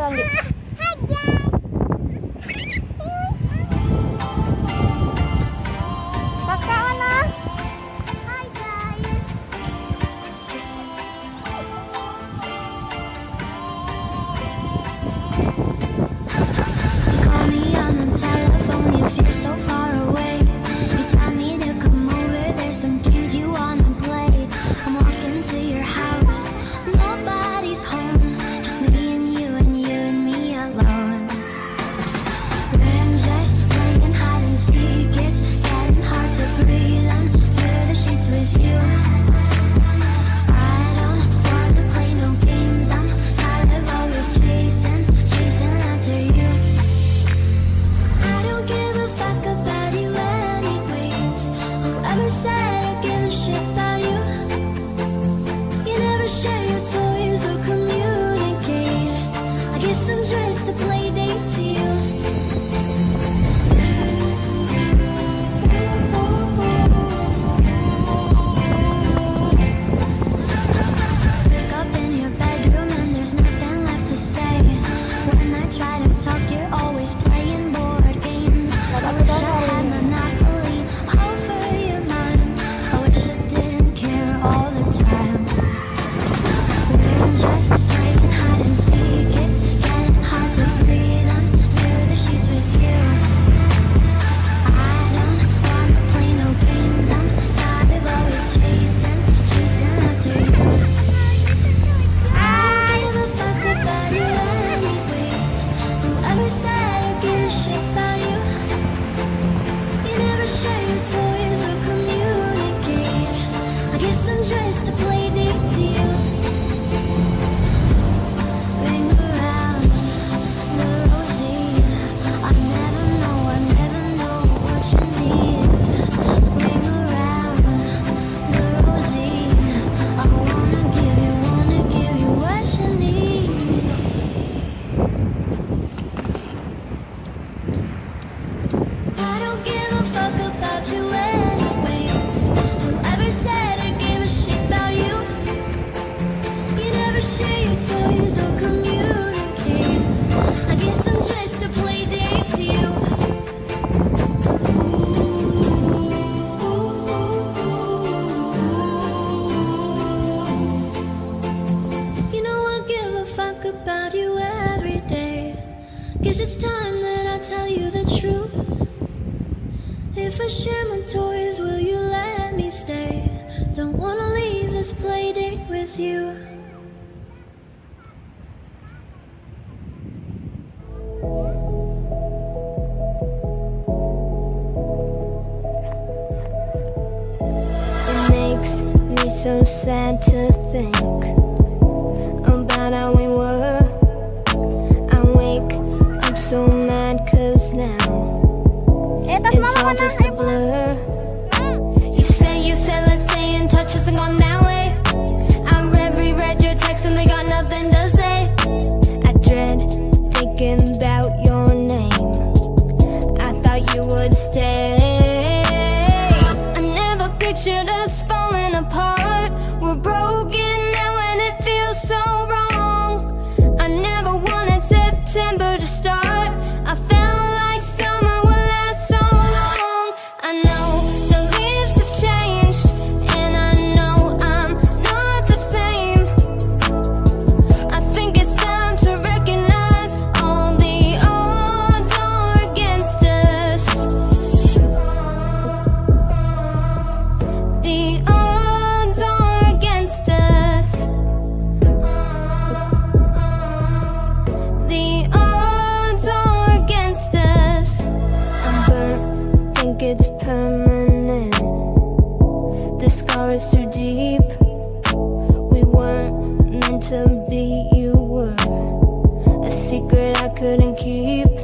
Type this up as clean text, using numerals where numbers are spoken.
Randi. Kakak mana? Hi guys. Call me on the telephone, you feel so far away. You tell me to come over, there's some games you wanna play. I'm walking to your house, nobody's home, just me and you and me alone. We're just playing hide and seek, it's getting hard to breathe under the sheets with you. I don't wanna play no games, I'm tired of always chasing after you. I don't give a fuck about you anyways. Whoever said I give a shit about you? You never share your toys or communicate. I guess I'm just a play date to you. Wake up in your bedroom and there's nothing left to say. When I try to talk, you're always playing board games. I wish I had Monopoly over your mind. I wish I didn't care all the time. We're just playing hide and seek, it's getting hard to breathe under the sheets with you. I don't wanna play no games, I'm tired of always chasing after you. I don't give a fuck about you anyways. Whoever said I give a shit about you? You never share your toys or communicate. I guess I'm just a play date to you. Ring around the rosy. I never know what you need. Ring around the rosy. I wanna give you what you need. I don't give a fuck about you anyways. Whoever said I give a shit about you? You never share your toys or communicate. I guess I'm just a play date to you. You know I give a fuck about you every day. Guess it's time that I tell you the truth. If I share my toys, will you let me stay? Don't wanna leave this play date with you. It makes me so sad to think about how we were. I wake up so mad 'cause now Tas it's mama all mana? just a blur. You said let's stay in touch, hasn't gone that way. I reread your text and they got nothing to say. I dread thinking about your name. I thought you would stay. I never pictured us falling apart. We're broken now and it feels so wrong. I never wanted September to start. I felt like summer would last so long. I know the leaves have changed and I know I'm not the same. I think it's time to recognize all the odds are against us. The odds are against us. The odds are against us. I'm burnt, think it's permanent. The scar is too deep. We weren't meant to be, you were a secret I couldn't keep.